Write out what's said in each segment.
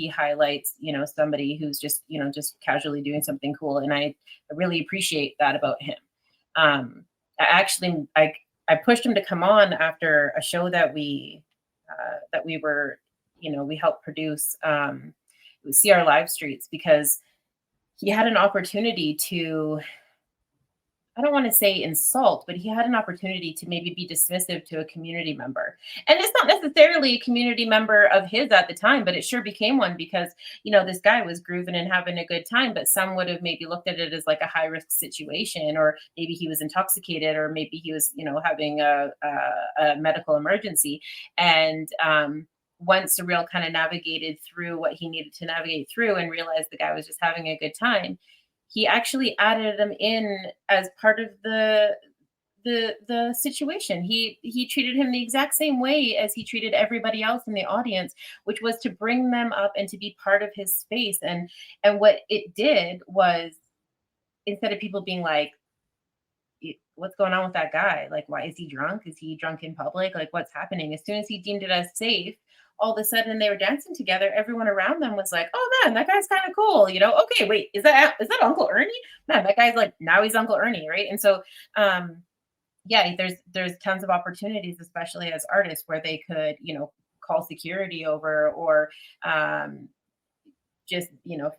he highlights, somebody who's just, just casually doing something cool. And I really appreciate that about him. I pushed him to come on after a show that we were, we helped produce. It was See Our Live Streets, because he had an opportunity to, I don't want to say insult, but he had an opportunity to maybe be dismissive to a community member. And it's not necessarily a community member of his at the time, but it sure became one, because, this guy was grooving and having a good time, but some would have maybe looked at it as like a high risk situation, or maybe he was intoxicated, or maybe he was, having a medical emergency. And, once Surreal kind of navigated through what he needed to navigate through and realized the guy was just having a good time, he actually added him in as part of the situation. He treated him the exact same way as he treated everybody else in the audience, which was to bring them up and to be part of his space. And what it did was, instead of people being like, what's going on with that guy? Like, why is he drunk? Is he drunk in public? Like, what's happening? As soon as he deemed it as safe, all of a sudden they were dancing together. Everyone around them was like, oh man, that guy's kind of cool. Okay, wait, is that Uncle Ernie? Man, that guy's like, now he's Uncle Ernie, right? And so yeah, there's tons of opportunities, especially as artists, where they could, call security over, or just,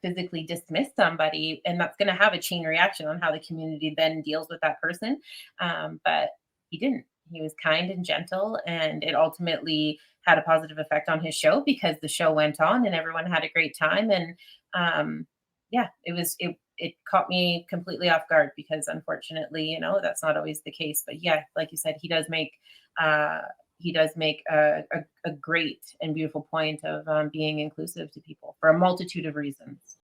physically dismiss somebody, and that's going to have a chain reaction on how the community then deals with that person. But he didn't. He was kind and gentle, and it ultimately had a positive effect on his show, because the show went on and everyone had a great time. And yeah, it caught me completely off guard, because unfortunately, that's not always the case. But yeah, like you said, he does make a great and beautiful point of being inclusive to people for a multitude of reasons.